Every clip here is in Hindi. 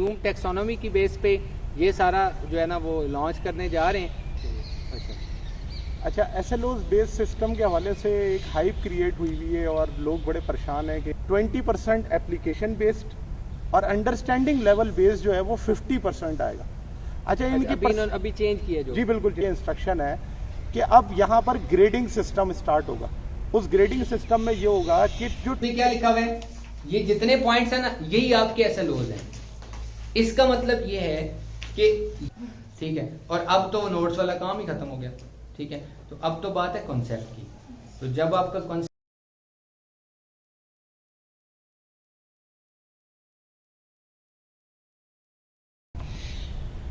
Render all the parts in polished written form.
ब्लूम टेक्सोनोमी की बेस पे ये सारा जो है ना वो लॉन्च करने जा रहे हैं। अच्छा, SLOs बेस्ड सिस्टम के हवाले से एक हाइप क्रिएट हुई है और लोग बड़े परेशान हैं कि 20% एप्लीकेशन बेस्ड और अंडरस्टैंडिंग लेवल बेस्ड जो है वो 50% आएगा। अच्छा, इनकी अभी चेंज किया जो जी बिल्कुल, ये इंस्ट्रक्शन है कि अब यहाँ पर ग्रेडिंग सिस्टम स्टार्ट होगा। उस ग्रेडिंग सिस्टम में ये होगा कि जो क्या लिखा हुआ है, ये जितने पॉइंट्स हैं ना यही आपके SLOs हैं। इसका मतलब ये है कि ठीक है, और अब तो नोट्स वाला काम ही खत्म हो गया। ठीक है, तो अब तो बात है कॉन्सेप्ट की। तो जब आपका कॉन्सेप्ट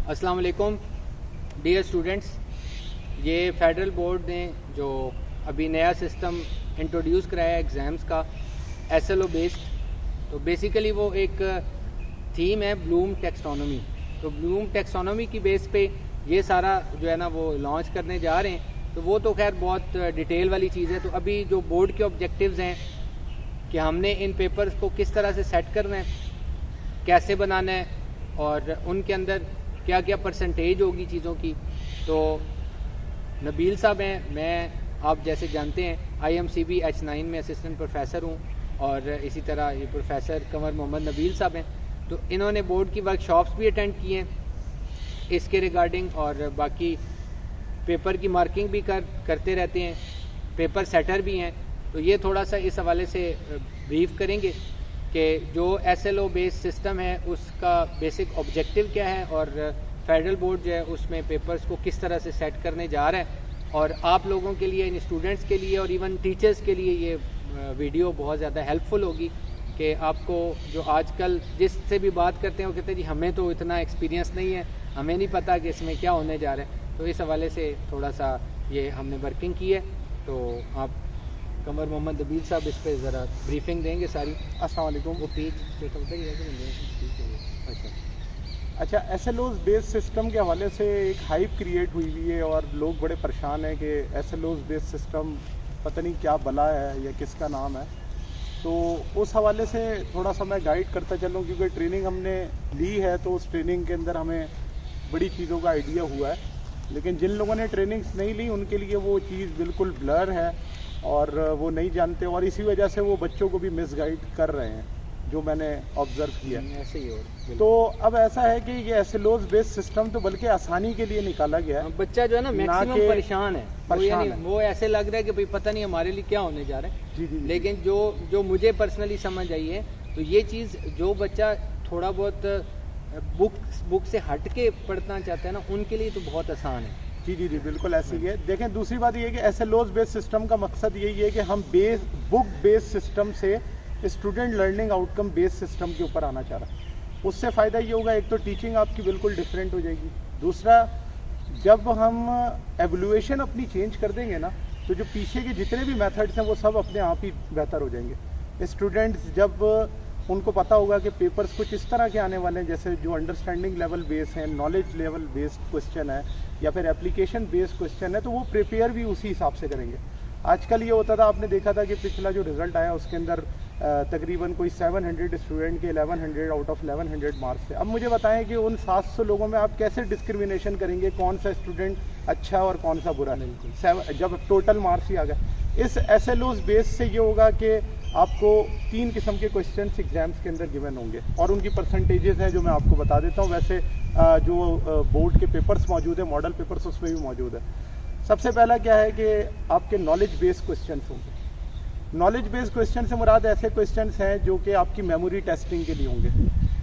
अस्सलाम वालेकुम डियर स्टूडेंट्स, ये फेडरल बोर्ड ने जो अभी नया सिस्टम इंट्रोड्यूस कराया है एग्ज़ाम्स का SLO बेस्ड, तो बेसिकली वो एक थीम है ब्लूम टेक्सोनोमी। तो ब्लूम टेक्सोनोमी की बेस पे ये सारा जो है ना वो लॉन्च करने जा रहे हैं। तो वो तो खैर बहुत डिटेल वाली चीज़ है। तो अभी जो बोर्ड के ऑब्जेक्टिव्स हैं कि हमने इन पेपर्स को किस तरह से सेट करना है, कैसे बनाना है और उनके अंदर क्या क्या परसेंटेज होगी चीज़ों की। तो नबील साहब हैं, मैं आप जैसे जानते हैं IMCB H9 में असिस्टेंट प्रोफेसर हूँ, और इसी तरह ये प्रोफेसर कंवर मोहम्मद नबील साहब हैं। तो इन्होंने बोर्ड की वर्कशॉप्स भी अटेंड की हैं इसके रिगार्डिंग, और बाकी पेपर की मार्किंग भी करते रहते हैं, पेपर सेटर भी हैं। तो ये थोड़ा सा इस हवाले से ब्रीफ करेंगे कि जो SLO बेस्ड सिस्टम है उसका बेसिक ऑब्जेक्टिव क्या है और फेडरल बोर्ड जो है उसमें पेपर्स को किस तरह से सेट करने जा रहा है। और आप लोगों के लिए, इन स्टूडेंट्स के लिए और इवन टीचर्स के लिए ये वीडियो बहुत ज़्यादा हेल्पफुल होगी कि आपको जो आजकल जिससे भी बात करते हैं वो कहते हैं जी हमें तो इतना एक्सपीरियंस नहीं है, हमें नहीं पता कि इसमें क्या होने जा रहा है। तो इस हवाले से थोड़ा सा ये हमने वर्किंग की है। तो आप कमर मोहम्मद नबील साहब इस पर ज़रा ब्रीफिंग देंगे सारी। अस्सलाम वालेकुम। वो पेज अच्छा, SLOs बेस्ड सिस्टम के हवाले से एक हाइप क्रिएट हुई है और लोग बड़े परेशान हैं कि SLOs बेस्ड सिस्टम पता नहीं क्या बला है या किसका नाम है। तो उस हवाले से थोड़ा सा मैं गाइड करता चलूँ, क्योंकि ट्रेनिंग हमने ली है तो उस ट्रेनिंग के अंदर हमें बड़ी चीज़ों का आइडिया हुआ है। लेकिन जिन लोगों ने ट्रेनिंग्स नहीं ली उनके लिए वो चीज़ बिल्कुल ब्लर है और वो नहीं जानते, और इसी वजह से वो बच्चों को भी मिसगाइड कर रहे हैं, जो मैंने ऑब्जर्व किया। ऐसे ही हो। तो अब ऐसा है कि ये SLOs बेस्ड सिस्टम तो बल्कि आसानी के लिए निकाला गया है। बच्चा जो है ना मैक्सिमम परेशान है, वो ऐसे लग रहा है कि भाई पता नहीं हमारे लिए क्या होने जा रहा है। जी। लेकिन जो मुझे पर्सनली समझ आई है, तो ये चीज़ जो बच्चा थोड़ा बहुत बुक से हट के पढ़ना चाहता है ना, उनके लिए तो बहुत आसान है। जी बिल्कुल ऐसे ही है। देखें, दूसरी बात ये है कि SLOs बेस्ड सिस्टम का मकसद यही है कि हम बुक बेस्ड सिस्टम से student learning outcome based system के ऊपर आना चाह रहा है। उससे फ़ायदा ये होगा, एक तो टीचिंग आपकी बिल्कुल डिफरेंट हो जाएगी। दूसरा, जब हम एवल्यूएशन अपनी चेंज कर देंगे ना, तो जो पीछे के जितने भी मेथड्स हैं वो सब अपने आप ही बेहतर हो जाएंगे। स्टूडेंट्स जब उनको पता होगा कि पेपर्स कुछ इस तरह के आने वाले हैं, जैसे जो अंडरस्टैंडिंग लेवल बेस है, नॉलेज लेवल बेस्ड क्वेश्चन है या फिर एप्लीकेशन बेस्ड क्वेश्चन है, तो वो प्रिपेयर भी उसी हिसाब से करेंगे। आजकल ये होता था, आपने देखा था कि पिछला जो रिज़ल्ट आया उसके अंदर तकरीबन कोई 700 स्टूडेंट के 1100 आउट ऑफ 1100 मार्क्स थे। अब मुझे बताएं कि उन 700 लोगों में आप कैसे डिस्क्रिमिनेशन करेंगे, कौन सा स्टूडेंट अच्छा और कौन सा बुरा, जब टोटल मार्क्स ही आ गए। इस SLOs बेस से ये होगा कि आपको 3 किस्म के क्वेश्चंस एग्जाम्स के अंदर गिवन होंगे और उनकी परसेंटेजेस हैं जो मैं आपको बता देता हूँ। वैसे जो बोर्ड के पेपर्स मौजूद है, मॉडल पेपर्स, उसमें भी मौजूद है। सबसे पहला क्या है कि आपके नॉलेज बेस्ड क्वेश्चंस होंगे। नॉलेज बेस्ड क्वेश्चन से मुराद ऐसे क्वेश्चंस हैं जो कि आपकी मेमोरी टेस्टिंग के लिए होंगे।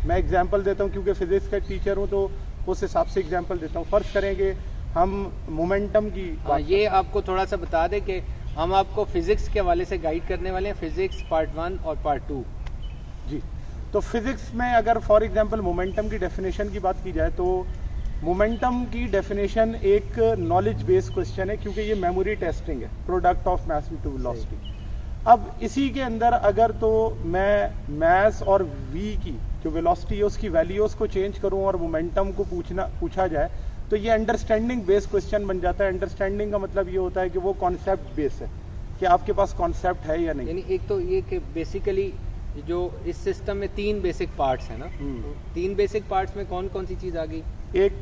मैं एग्जांपल देता हूं, क्योंकि फिजिक्स का टीचर हूं तो उस हिसाब से एग्जांपल देता हूं। फ़र्ज़ करेंगे हम मोमेंटम की ये आपको थोड़ा सा बता दें कि हम आपको फिजिक्स के हवाले से गाइड करने वाले हैं, फिजिक्स पार्ट 1 और पार्ट 2। जी, तो फिजिक्स में अगर फॉर एग्जांपल मोमेंटम की डेफिनेशन की बात की जाए तो मोमेंटम की डेफिनेशन एक नॉलेज बेस्ड क्वेश्चन है, क्योंकि ये मेमोरी टेस्टिंग है, product of mass into velocity. अब इसी के अंदर अगर तो मैं मास और v की जो वेलोसिटी है उसकी वैल्यूज़ को चेंज करूं और मोमेंटम को पूछा जाए, तो ये अंडरस्टैंडिंग बेस्ड क्वेश्चन बन जाता है। अंडरस्टैंडिंग का मतलब ये होता है कि वो कॉन्सेप्ट बेस है कि आपके पास कॉन्सेप्ट है या नहीं। यानी एक तो ये कि बेसिकली जो इस सिस्टम में 3 बेसिक पार्ट्स हैं ना, 3 बेसिक पार्ट्स में कौन कौन सी चीज़ आ गई? एक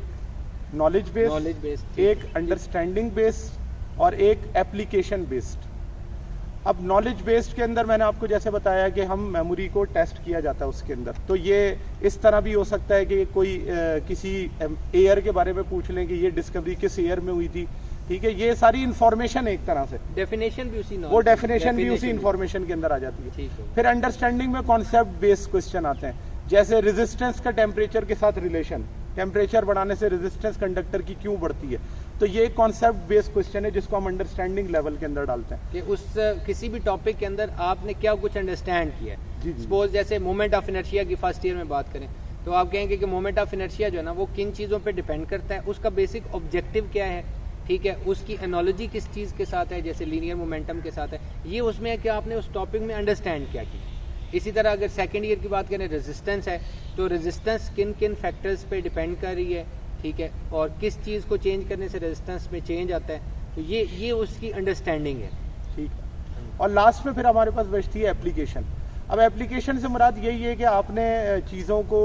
नॉलेज बेस्ड, एक अंडरस्टैंडिंग बेस्ड और एक एप्लीकेशन बेस्ड। अब नॉलेज बेस्ड के अंदर मैंने आपको जैसे बताया कि हम मेमोरी को टेस्ट किया जाता है उसके अंदर, तो ये इस तरह भी हो सकता है कि कोई किसी एयर के बारे में पूछ लें कि ये डिस्कवरी किस एयर में हुई थी, ठीक है, ये सारी इंफॉर्मेशन एक तरह से डेफिनेशन भी उसी वो डेफिनेशन भी उसी इंफॉर्मेशन के अंदर आ जाती है। फिर अंडरस्टैंडिंग में कॉन्सेप्ट बेस्ड क्वेश्चन आते हैं, जैसे रेजिस्टेंस का टेम्परेचर के साथ रिलेशन, टेम्परेचर बढ़ाने से रेजिस्टेंस कंडक्टर की क्यों बढ़ती है, तो ये एक कॉन्सेप्ट बेस्ड क्वेश्चन है जिसको हम अंडरस्टैंडिंग लेवल के अंदर डालते हैं कि उस किसी भी टॉपिक के अंदर आपने क्या कुछ अंडरस्टैंड किया है। सपोज जैसे मोमेंट ऑफ इनर्शिया की फर्स्ट ईयर में बात करें तो आप कहेंगे कि मोमेंट ऑफ इनर्शिया जो है ना वो किन चीज़ों पे डिपेंड करता है, उसका बेसिक ऑब्जेक्टिव क्या है, ठीक है, उसकी एनोलॉजी किस चीज़ के साथ है, जैसे लीनियर मोमेंटम के साथ है, ये उसमें है कि आपने उस टॉपिक में अंडरस्टैंड क्या किया। इसी तरह अगर सेकेंड ईयर की बात करें रेजिस्टेंस है, तो रेजिस्टेंस किन किन फैक्टर्स पे डिपेंड कर रही है, ठीक है, और किस चीज़ को चेंज करने से रेजिस्टेंस में चेंज आता है, तो ये उसकी अंडरस्टैंडिंग है, ठीक है। और लास्ट में फिर हमारे पास बचती है एप्लीकेशन। अब एप्लीकेशन से मुराद यही है कि आपने चीज़ों को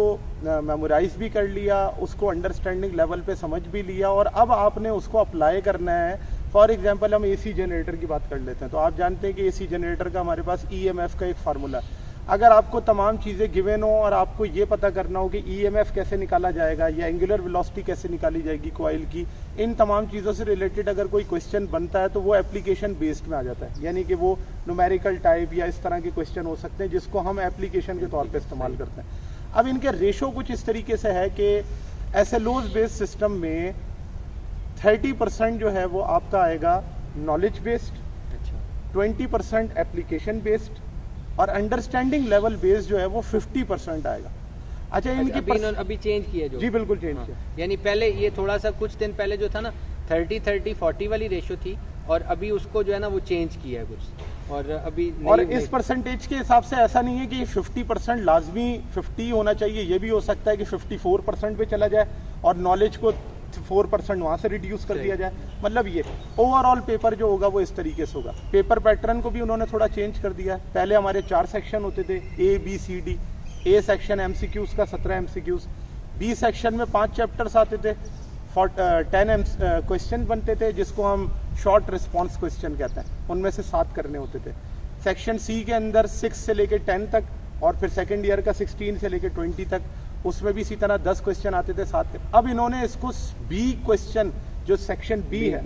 मेमोराइज भी कर लिया, उसको अंडरस्टैंडिंग लेवल पे समझ भी लिया, और अब आपने उसको अप्लाई करना है। फॉर एग्जांपल हम एसी जनरेटर की बात कर लेते हैं, तो आप जानते हैं कि एसी जनरेटर का हमारे पास ईएमएफ का एक फार्मूला है। अगर आपको तमाम चीज़ें गिवन हो और आपको ये पता करना हो कि ईएमएफ कैसे निकाला जाएगा या एंगुलर वेलोसिटी कैसे निकाली जाएगी कॉइल की, इन तमाम चीज़ों से रिलेटेड अगर कोई क्वेश्चन बनता है तो वो एप्लीकेशन बेस्ड में आ जाता है, यानी कि वो न्यूमेरिकल टाइप या इस तरह के क्वेश्चन हो सकते हैं जिसको हम एप्लीकेशन के तौर पे इस्तेमाल करते हैं। अब इनके रेशो कुछ इस तरीके से है कि एसएलओज बेस्ड सिस्टम में 30% जो है वो आपका आएगा नॉलेज बेस्ड, 20% एप्लीकेशन बेस्ड, और अंडरस्टैंडिंग लेवल बेस्ड जो है वो 50% आएगा। अच्छा, इनकी अभी चेंज किया जो? जी बिल्कुल चेंज किया। यानी पहले ये थोड़ा सा कुछ दिन पहले जो था ना 30-30-40 वाली रेशो थी, और अभी उसको जो है ना वो चेंज किया है कुछ, और अभी और इस परसेंटेज के हिसाब से ऐसा नहीं है कि 50% लाजमी 50 होना चाहिए, ये भी हो सकता है कि 54% पे चला जाए और नॉलेज को 4% वहाँ से रिड्यूस कर दिया जाए। मतलब ये ओवरऑल पेपर जो होगा वो इस तरीके से होगा। पेपर पैटर्न को भी उन्होंने थोड़ा चेंज कर दिया है। पहले हमारे 4 सेक्शन होते थे, ABCD। ए सेक्शन MCQs का 17 MCQs, बी सेक्शन में 5 चैप्टर्स आते थे, 10 क्वेश्चन बनते थे जिसको हम शॉर्ट रिस्पॉन्स क्वेश्चन कहते हैं, उनमें से 7 करने होते थे। सेक्शन C के अंदर 6 से लेकर 10 तक, और फिर सेकेंड ईयर का 16 से लेकर 20 तक, उसमें भी इसी तरह 10 क्वेश्चन आते थे 7 के। अब इन्होंने इसको बी क्वेश्चन जो सेक्शन बी है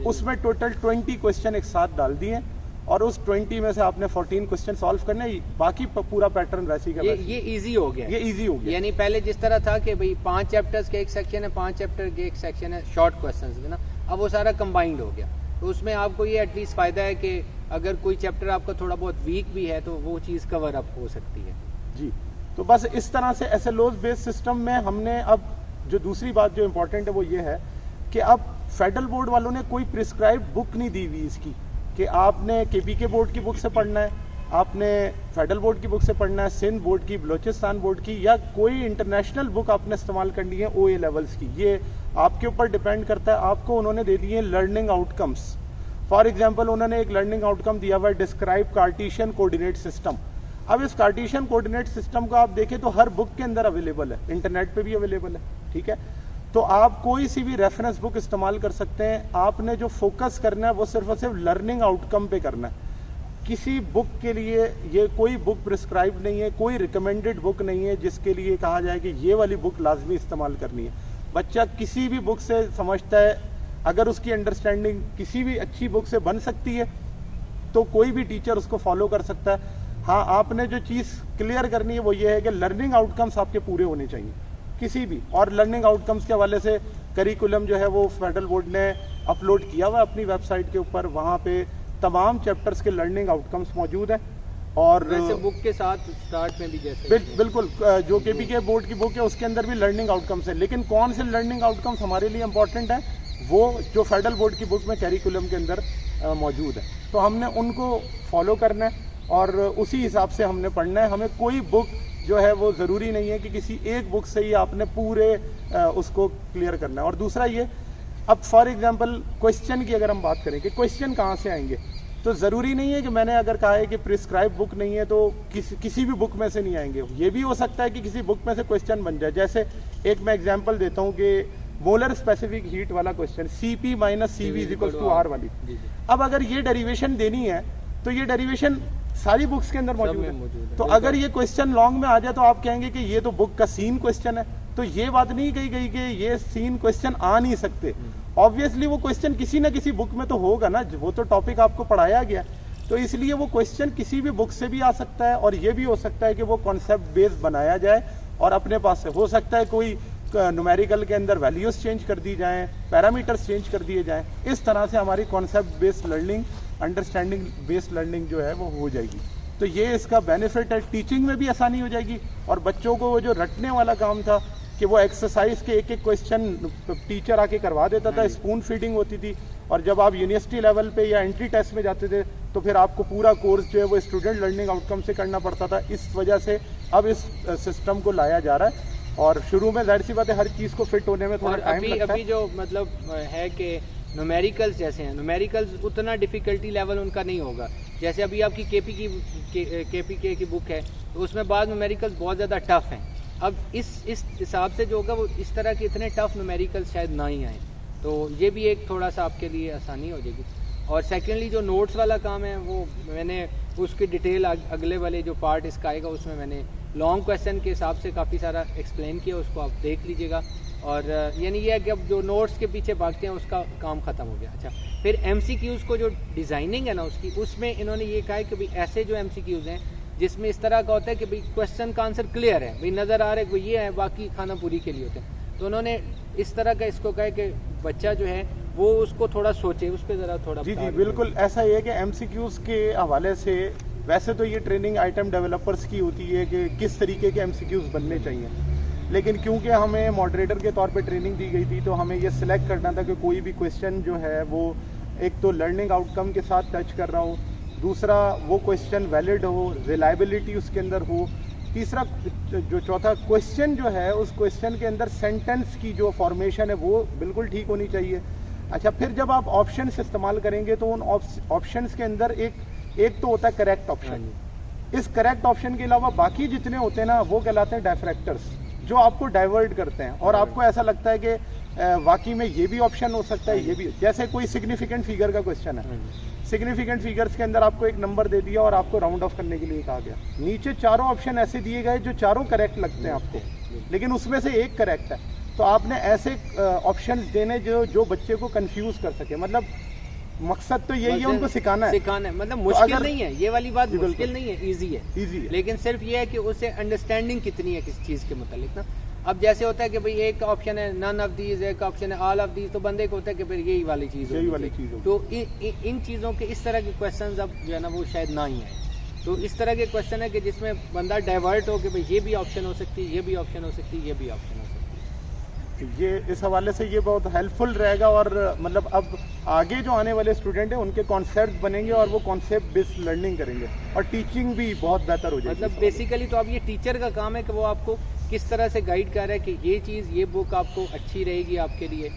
उसमें टोटल 20 क्वेश्चन एक साथ डाल दिए, और उस 20 में से आपने 14 क्वेश्चन सॉल्व करने, बाकी पूरा पैटर्न वैसे ही का ये इजी हो गया। ये इजी हो गया। यानी पहले जिस तरह था कि भाई 5 चैप्टर्स के एक सेक्शन है, 5 चैप्टर के एक सेक्शन है शॉर्ट क्वेश्चंस है ना, अब वो सारा कंबाइंड हो गया। तो उसमें आपको ये एटलीस्ट फायदा है कि अगर कोई चैप्टर आपका थोड़ा बहुत वीक भी है तो वो चीज़ कवर अप हो सकती है। जी, तो बस इस तरह से एसएलओज बेस्ड सिस्टम में हमने अब जो दूसरी बात जो इम्पोर्टेंट है वो ये है कि अब फेडरल बोर्ड वालों ने कोई प्रिस्क्राइब बुक नहीं दी हुई इसकी कि आपने केपीके बोर्ड की बुक से पढ़ना है, आपने फेडरल बोर्ड की बुक से पढ़ना है, सिंध बोर्ड की, बलोचिस्तान बोर्ड की, या कोई इंटरनेशनल बुक आपने इस्तेमाल करनी है OA लेवल्स की। ये आपके ऊपर डिपेंड करता है। आपको उन्होंने दे दिए लर्निंग आउटकम्स। फॉर एग्जाम्पल उन्होंने एक लर्निंग आउटकम दिया हुआ है, डिस्क्राइब कार्टेशियन कोऑर्डिनेट सिस्टम। अब इस कार्टेशियन कोऑर्डिनेट सिस्टम को आप देखें तो हर बुक के अंदर अवेलेबल है, इंटरनेट पे भी अवेलेबल है, ठीक है। तो आप कोई सी भी रेफरेंस बुक इस्तेमाल कर सकते हैं। आपने जो फोकस करना है वो सिर्फ और सिर्फ लर्निंग आउटकम पे करना है। किसी बुक के लिए ये कोई बुक प्रिस्क्राइब नहीं है, कोई रिकमेंडेड बुक नहीं है जिसके लिए कहा जाए कि ये वाली बुक लाजमी इस्तेमाल करनी है। बच्चा किसी भी बुक से समझता है, अगर उसकी अंडरस्टैंडिंग किसी भी अच्छी बुक से बन सकती है तो कोई भी टीचर उसको फॉलो कर सकता है। हाँ, आपने जो चीज़ क्लियर करनी है वो ये है कि लर्निंग आउटकम्स आपके पूरे होने चाहिए किसी भी। और लर्निंग आउटकम्स के हवाले से करिकुलम जो है वो फेडरल बोर्ड ने अपलोड किया हुआ अपनी वेबसाइट के ऊपर, वहाँ पे तमाम चैप्टर्स के लर्निंग आउटकम्स मौजूद हैं। और वैसे बुक के साथ स्टार्ट में भी जैसे बिल्कुल जो केपीके बोर्ड की बुक है उसके अंदर भी लर्निंग आउटकम्स है, लेकिन कौन से लर्निंग आउटकम्स हमारे लिए इंपॉर्टेंट है वो जो फेडरल बोर्ड की बुक में कैरिकुलम के अंदर मौजूद है। तो हमने उनको फॉलो करना है और उसी हिसाब से हमने पढ़ना है। हमें कोई बुक जो है वो ज़रूरी नहीं है कि किसी एक बुक से ही आपने पूरे उसको क्लियर करना है। और दूसरा ये, अब फॉर एग्जांपल क्वेश्चन की अगर हम बात करें कि क्वेश्चन कहाँ से आएंगे, तो ज़रूरी नहीं है कि मैंने अगर कहा है कि प्रिस्क्राइब बुक नहीं है तो किसी भी बुक में से नहीं आएंगे। ये भी हो सकता है कि किसी बुक में से क्वेश्चन बन जाए। जैसे एक मैं एग्जांपल देता हूँ कि मोलर स्पेसिफिक हीट वाला क्वेश्चन, CP - CV = R वाली। अब अगर ये डेरिवेशन देनी है तो ये डेरिवेशन सारी बुक्स के अंदर मौजूद है। तो अगर ये क्वेश्चन लॉन्ग में आ जाए तो आप कहेंगे कि ये तो बुक का सीन क्वेश्चन है। तो ये बात नहीं कही गई कि ये सीन क्वेश्चन आ नहीं सकते। ऑब्वियसली वो क्वेश्चन किसी ना किसी बुक में तो होगा ना, वो तो टॉपिक आपको पढ़ाया गया। तो इसलिए वो क्वेश्चन किसी भी बुक से भी आ सकता है, और ये भी हो सकता है कि वो कॉन्सेप्ट बेस्ड बनाया जाए और अपने पास से हो सकता है कोई न्यूमेरिकल के अंदर वैल्यूज चेंज कर दी जाएं, पैरामीटर्स चेंज कर दिए जाएं। इस तरह से हमारी concept based learning, understanding based learning जो है वो हो जाएगी। तो ये इसका बेनिफिट है। टीचिंग में भी आसानी हो जाएगी, और बच्चों को वो जो रटने वाला काम था कि वो एक्सरसाइज के एक क्वेश्चन टीचर आके करवा देता था, स्पून फीडिंग होती थी, और जब आप यूनिवर्सिटी लेवल पे या एंट्री टेस्ट में जाते थे तो फिर आपको पूरा कोर्स जो है वो स्टूडेंट लर्निंग आउटकम से करना पड़ता था। इस वजह से अब इस सिस्टम को लाया जा रहा है, और शुरू में जाहिर सी बात है हर चीज़ को फिट होने में थोड़ा टाइम लगता है। अभी जो मतलब है कि न्यूमेरिकल्स जैसे हैं, न्यूमेरिकल्स उतना डिफ़िकल्टी लेवल उनका नहीं होगा। जैसे अभी आपकी KPK की बुक है तो उसमें बाद न्यूमेरिकल्स बहुत ज़्यादा टफ हैं। अब इस हिसाब से जो होगा वो इस तरह के इतने टफ न्यूमेरिकल्स शायद ना ही आए, तो ये भी एक थोड़ा सा आपके लिए आसानी हो जाएगी। और सेकेंडली जो नोट्स वाला काम है वो मैंने उसकी डिटेल अगले वाले जो पार्ट इसका आएगा उसमें मैंने लॉन्ग क्वेश्चन के हिसाब से काफ़ी सारा एक्सप्लेन किया, उसको आप देख लीजिएगा। और यानी ये है कि अब जो नोट्स के पीछे भागते हैं उसका काम ख़त्म हो गया। अच्छा, फिर MCQs को जो डिज़ाइनिंग है ना उसकी, उसमें इन्होंने ये कहा है कि भाई ऐसे जो MCQs हैं जिसमें इस तरह का होता है कि भाई क्वेश्चन का आंसर क्लियर है, भाई नज़र आ रहा है कि ये है, बाकी खाना पूरी के लिए होते हैं। तो उन्होंने इस तरह का इसको कहा है कि बच्चा जो है वो उसको थोड़ा सोचे, उस पर ज़रा थोड़ा। जी बिल्कुल ऐसा ही है कि MCQs के हवाले से वैसे तो ये ट्रेनिंग आइटम डेवलपर्स की होती है कि किस तरीके के MCQs बनने चाहिए, लेकिन क्योंकि हमें मॉडरेटर के तौर पे ट्रेनिंग दी गई थी तो हमें ये सिलेक्ट करना था कि कोई भी क्वेश्चन जो है वो एक तो लर्निंग आउटकम के साथ टच कर रहा हो, दूसरा वो क्वेश्चन वैलिड हो, रिलायबिलिटी उसके अंदर हो, तीसरा जो चौथा क्वेश्चन जो है उस क्वेश्चन के अंदर सेंटेंस की जो फॉर्मेशन है वो बिल्कुल ठीक होनी चाहिए। अच्छा, फिर जब आप ऑप्शंस इस्तेमाल करेंगे तो उन ऑप्शंस के अंदर एक तो होता है करेक्ट ऑप्शन। इस करेक्ट ऑप्शन के अलावा बाकी जितने होते हैं ना वो कहलाते हैं डायफ्रैक्टर्स, जो आपको डाइवर्ट करते हैं और आपको ऐसा लगता है कि वाकई में ये भी ऑप्शन हो सकता है, ये भी। जैसे कोई सिग्निफिकेंट फिगर का क्वेश्चन है, सिग्निफिकेंट फिगर्स के अंदर आपको एक नंबर दे दिया और आपको राउंड ऑफ करने के लिए कहा गया, नीचे चारों ऑप्शन ऐसे दिए गए जो चारों करेक्ट लगते हैं आपको, लेकिन उसमें से एक करेक्ट है। तो आपने ऐसे ऑप्शंस देने जो बच्चे को कंफ्यूज कर सके। मतलब मकसद तो यही है, उनको सिखाना है। मतलब मुश्किल नहीं है, ये वाली बात मुश्किल नहीं है, इजी है, लेकिन सिर्फ ये है कि उसे अंडरस्टैंडिंग कितनी है किसी चीज़ के मुतालिक ना। अब जैसे होता है कि भाई एक ऑप्शन है नन ऑफ दीज, एक ऑप्शन है ऑल ऑफ दीज, तो बंदे को होता है कि फिर यही वाली चीज़ तो इन चीज़ों के इस तरह के क्वेश्चन अब जो है ना वो शायद ना ही आए। तो इस तरह के क्वेश्चन है कि जिसमें बंदा डाइवर्ट हो कि भाई ये भी ऑप्शन हो सकती है, ये भी ऑप्शन हो सकती है, ये भी ऑप्शन हो सकती है। ये इस हवाले से ये बहुत हेल्पफुल रहेगा, और मतलब अब आगे जो आने वाले स्टूडेंट हैं उनके कॉन्सेप्ट बनेंगे और वो कॉन्सेप्ट बेस्ड लर्निंग करेंगे, और टीचिंग भी बहुत बेहतर हो जाएगी। मतलब बेसिकली तो अब ये टीचर का काम है कि वो आपको किस तरह से गाइड कर रहा है कि ये चीज़, ये बुक आपको अच्छी रहेगी आपके लिए,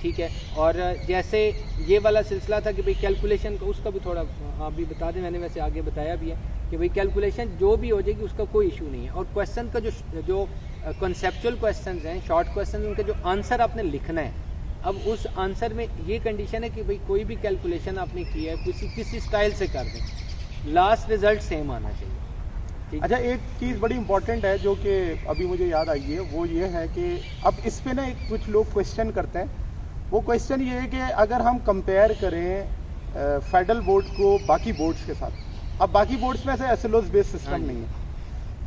ठीक है। और जैसे ये वाला सिलसिला था कि भाई कैलकुलेशन का, उसका भी थोड़ा आप भी बता दें, मैंने वैसे आगे बताया भी है कि भाई कैलकुलेशन जो भी हो जाएगी उसका कोई इशू नहीं है। और क्वेश्चन का जो कॉन्सेप्चुअल क्वेश्चन हैं, शॉर्ट क्वेश्चन, उनका जो आंसर आपने लिखना है, अब उस आंसर में ये कंडीशन है कि भाई कोई भी कैलकुलेशन आपने किया है किसी स्टाइल से कर दें, लास्ट रिजल्ट सेम आना चाहिए। अच्छा, एक चीज़ बड़ी इंपॉर्टेंट है जो कि अभी मुझे याद आई है, वो ये है कि अब इस पे ना कुछ लोग क्वेश्चन करते हैं। वो क्वेश्चन ये है कि अगर हम कंपेयर करें फेडरल बोर्ड को बाकी बोर्ड्स के साथ, अब बाकी बोर्ड्स में ऐसे SLOs बेस्ड सिस्टम नहीं है,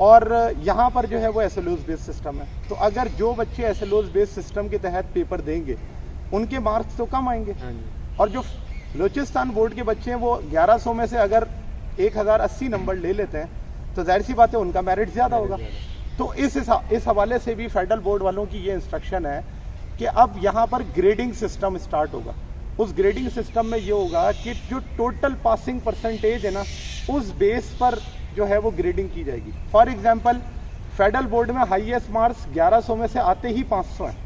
और यहाँ पर जो है वो SLOs बेस्ड सिस्टम है। तो अगर जो बच्चे SLOs बेस्ड सिस्टम के तहत पेपर देंगे उनके मार्क्स तो कम आएंगे, और जो बलूचिस्तान बोर्ड के बच्चे हैं वो 1100 में से अगर 1080 नंबर ले लेते हैं तो जाहिर सी बात है उनका मेरिट ज़्यादा होगा। तो इस हवाले से भी फेडरल बोर्ड वालों की ये इंस्ट्रक्शन है कि अब यहाँ पर ग्रेडिंग सिस्टम स्टार्ट होगा। उस ग्रेडिंग सिस्टम में ये होगा कि जो टोटल पासिंग परसेंटेज है ना, उस बेस पर जो है वो ग्रेडिंग की जाएगी। फॉर एग्जांपल फेडरल बोर्ड में हाईएस्ट मार्क्स 1100 में से आते ही 500 हैं,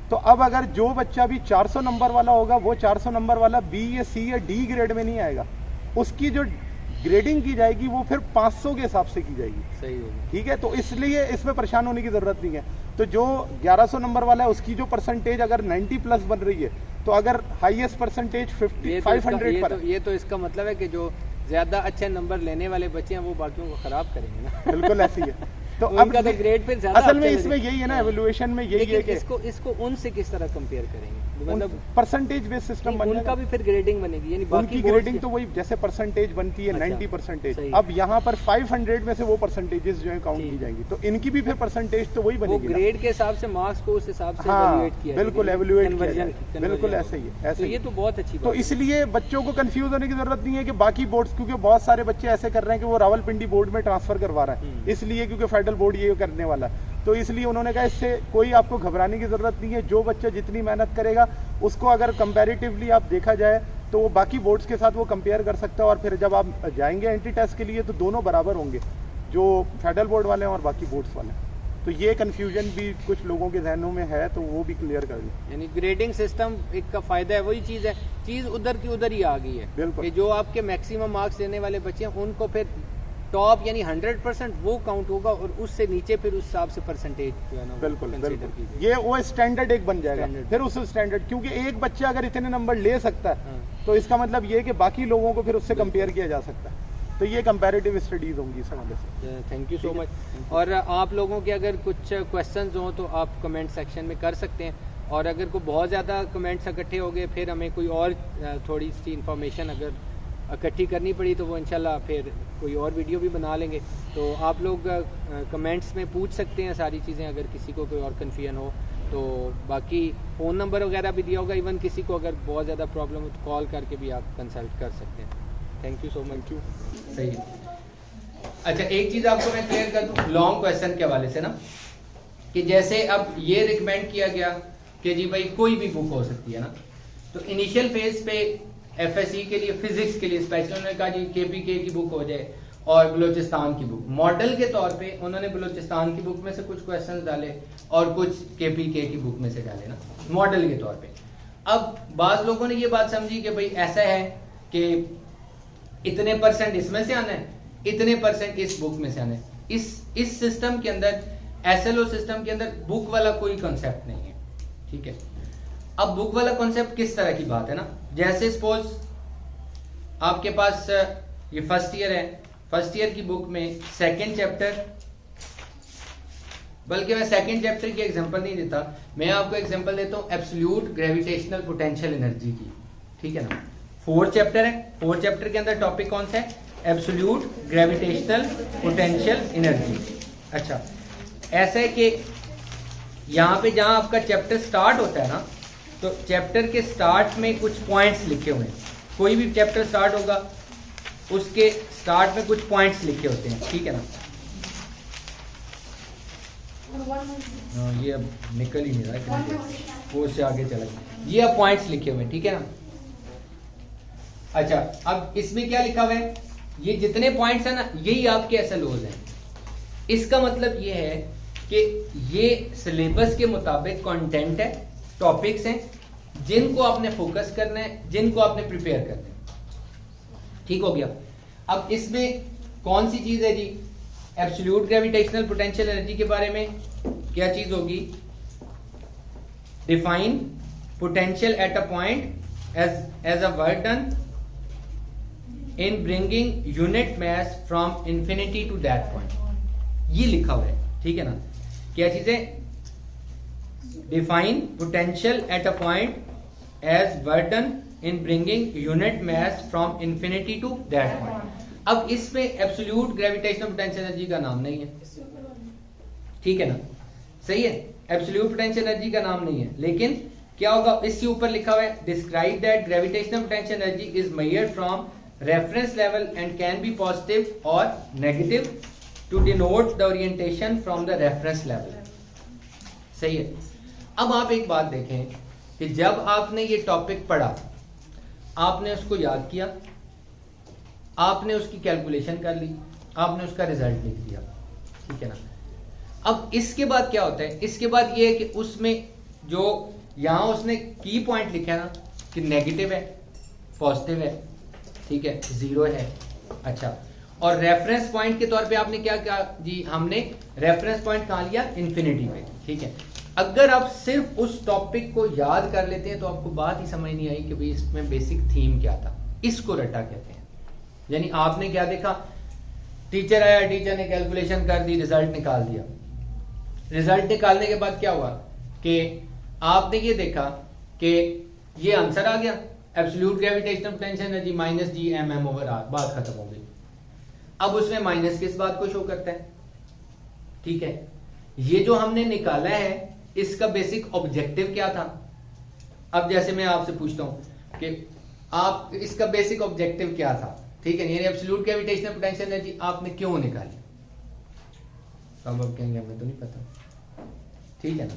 तो अब अगर जो बच्चा भी 400 नंबर वाला होगा वो 400 नंबर वाला B या C या D ग्रेड में नहीं आएगा, उसकी जो ग्रेडिंग की जाएगी वो फिर 500 के हिसाब से की जाएगी। सही होगा। ठीक है, तो इसलिए इसमें परेशान होने की जरूरत नहीं है। तो जो 1100 नंबर वाला है उसकी जो परसेंटेज अगर 90 प्लस बन रही है, तो अगर हाईएस्ट परसेंटेज 500 पर ये तो इसका मतलब है कि जो ज्यादा अच्छे नंबर लेने वाले बच्चे हैं वो बाकियों को खराब करेंगे ना। बिल्कुल ऐसी है। तो उनका तो ग्रेड फिर ज्यादा असल में अच्छा इसमें यही है ना, एवोल्यूशन में यही है कि इसको उनसे किस तरह कंपेयर करेंगे, मतलब परसेंटेज बेस्ड सिस्टम बन उनका भी फिर ग्रेडिंग बनेगी, यानी उनकी ग्रेडिंग तो वही जैसे परसेंटेज बनती है। अच्छा, 90%। सही। अब यहाँ पर 500 में से वो परसेंटेजेस जो है काउंट की जाएंगी, तो इनकी भी फिर परसेंटेज तो वही वो बनेगी ना। ग्रेड के हिसाब से मार्क्स को उस हिसाब से हाँ, एवेल्युएट किया बिल्कुल जाएगा, एवेल्युएट conversion- किया, बिल्कुल conversion ऐसे ही को। है, ऐसे तो ही ये है। तो बहुत अच्छी तो बात है। इसलिए बच्चों को कंफ्यूज होने की जरूरत नहीं है कि बाकी बोर्ड्स, क्योंकि बहुत सारे बच्चे ऐसे कर रहे हैं कि वो रावलपिंडी बोर्ड में ट्रांसफर करवा रहा है, इसलिए क्योंकि फेडरल बोर्ड ये करने वाला है। तो इसलिए उन्होंने कहा इससे कोई आपको घबराने की जरूरत नहीं है। जो बच्चा जितनी मेहनत करेगा उसको अगर कंपैरेटिवली आप देखा जाए तो वो बाकी बोर्ड्स के साथ वो कंपेयर कर सकता है, और फिर जब आप जाएंगे एंट्री टेस्ट के लिए तो दोनों बराबर होंगे, जो फेडरल बोर्ड वाले हैं और बाकी बोर्ड्स वाले हैं। तो ये कन्फ्यूजन भी कुछ लोगों के जहनों में है, तो वो भी क्लियर कर दें। यानी ग्रेडिंग सिस्टम एक का फायदा है, वही चीज है, चीज उधर की उधर ही आ गई है। बिल्कुल। कि जो आपके मैक्सिमम मार्क्स लेने वाले बच्चे हैं उनको फिर टॉप यानी 100% वो काउंट होगा, और उससे नीचे फिर उस हिसाब से परसेंटेज जो है ना बिल्कुल consider बिल्कुल, की जाएगी। ये वो स्टैंडर्ड एक बन जाएगा। Standard। फिर उस स्टैंडर्ड, क्योंकि एक बच्चा अगर इतने नंबर ले सकता है हाँ। तो इसका मतलब ये है कि बाकी लोगों को फिर उससे कंपेयर किया जा सकता है। तो ये कंपैरेटिव स्टडीज होंगी इस हवाले से। Thank you so much. और आप लोगों के अगर कुछ क्वेश्चंस हों तो आप कमेंट सेक्शन में कर सकते हैं, और अगर कोई बहुत ज़्यादा कमेंट्स इकट्ठे हो गए फिर हमें कोई और थोड़ी सी इन्फॉर्मेशन अगर इकट्ठी करनी पड़ी तो वो इंशाल्लाह फिर कोई और वीडियो भी बना लेंगे। तो आप लोग कमेंट्स में पूछ सकते हैं सारी चीज़ें, अगर किसी को कोई और कन्फ्यूजन हो तो। बाकी फ़ोन नंबर वगैरह भी दिया होगा, इवन किसी को अगर बहुत ज़्यादा प्रॉब्लम हो तो कॉल करके भी आप कंसल्ट कर सकते हैं। Thank you so much. सही है। अच्छा, एक चीज़ आपको मैं क्लियर कर दूँ लॉन्ग क्वेश्चन के हवाले से ना, कि जैसे अब ये रिकमेंड किया गया कि जी भाई कोई भी बुक हो सकती है ना, तो इनिशियल फेज पे एफएससी के लिए, फिजिक्स के लिए स्पेशल उन्होंने कहा जी केपीके की बुक हो जाए और बलूचिस्तान की बुक। मॉडल के तौर पे उन्होंने बलूचिस्तान की बुक में से कुछ क्वेश्चंस डाले और कुछ केपीके की बुक में से डाले ना, मॉडल के तौर पे। अब बाज लोगों ने ये बात समझी कि भाई ऐसा है कि इतने परसेंट इसमें से आना है, इतने परसेंट इस बुक में से आना है। इस सिस्टम के अंदर, एसएलओ सिस्टम के अंदर बुक वाला कोई कॉन्सेप्ट नहीं है। ठीक है, अब बुक वाला कॉन्सेप्ट किस तरह की बात है ना, जैसे सपोज आपके पास ये फर्स्ट ईयर है, फर्स्ट ईयर की बुक में सेकंड चैप्टर, बल्कि मैं सेकंड चैप्टर की एग्जांपल नहीं देता, मैं आपको एग्जांपल देता हूं एब्सोल्यूट ग्रेविटेशनल पोटेंशियल एनर्जी की। ठीक है ना, 4 चैप्टर है, 4 चैप्टर के अंदर टॉपिक कौन सा है, एब्सोल्यूट ग्रेविटेशनल पोटेंशियल एनर्जी। अच्छा, ऐसा है कि यहाँ पे जहाँ आपका चैप्टर स्टार्ट होता है ना, तो चैप्टर के स्टार्ट में कुछ पॉइंट्स लिखे हुए हैं। कोई भी चैप्टर स्टार्ट होगा उसके स्टार्ट में कुछ पॉइंट्स लिखे होते हैं। ठीक है ना, ये अब निकल ही नहीं रहा, वो से आगे चला गया। ये अब पॉइंट्स लिखे हुए हैं। ठीक है ना। अच्छा, अब इसमें क्या लिखा हुआ है, ये जितने पॉइंट्स है ना यही आपके एसएलओज हैं। इसका मतलब ये है कि ये सिलेबस के मुताबिक कंटेंट है, टॉपिक्स हैं जिनको आपने फोकस करना है, जिनको आपने प्रिपेयर करना है। ठीक हो गया। अब इसमें कौन सी चीज है जी, एब्सोल्यूट ग्रेविटेशनल पोटेंशियल एनर्जी के बारे में क्या चीज होगी, define potential at a point as a work done in bringing unit mass from infinity to that point, ये लिखा हुआ है। ठीक है ना, क्या चीजें, define potential at a point as work done in bringing unit mass from infinity to that point. अब इसमें एब्सोल्यूट ग्रेविटेशनल पोटेंशियल एनर्जी का नाम नहीं है। ठीक है ना, सही है, एब्सोल्यूट पोटेंशियल एनर्जी का नाम नहीं है, लेकिन क्या होगा, इसके ऊपर लिखा हुआ है describe that gravitational potential energy is measured from reference level and can be positive or negative to denote the orientation from the reference level. सही है। अब आप एक बात देखें कि जब आपने ये टॉपिक पढ़ा, आपने उसको याद किया, आपने उसकी कैलकुलेशन कर ली, आपने उसका रिजल्ट लिख दिया। ठीक है ना। अब इसके बाद क्या होता है, इसके बाद ये है कि उसमें जो यहां उसने की पॉइंट लिखा है ना कि नेगेटिव है, पॉजिटिव है, ठीक है, 0 है। अच्छा, और रेफरेंस पॉइंट के तौर पे आपने क्या कहा जी, हमने रेफरेंस पॉइंट कहाँ लिया, इन्फिनिटी पे, ठीक है। अगर आप सिर्फ उस टॉपिक को याद कर लेते हैं तो आपको बात ही समझ नहीं आई कि भाई इसमें बेसिक थीम क्या था। इसको रटा कहते हैं। यानी आपने क्या देखा, टीचर आया, टीचर ने कैलकुलेशन कर दी, रिजल्ट निकाल दिया। रिजल्ट निकालने के बाद क्या हुआ कि आपने ये देखा कि ये आंसर आ गया, absolute gravitational potential energy minus G M m over r, बात खत्म हो गई। अब उसमें माइनस किस बात को शो करता है, ठीक है। ये जो हमने निकाला है इसका बेसिक ऑब्जेक्टिव क्या था। अब जैसे मैं आपसे पूछता हूं कि आप इसका बेसिक ऑब्जेक्टिव क्या था, ठीक है, यानी एब्सोल्यूट ग्रेविटेशनल पोटेंशियल एनर्जी आपने क्यों निकाली। अब आप कहेंगे हमें तो नहीं पता, ठीक है ना।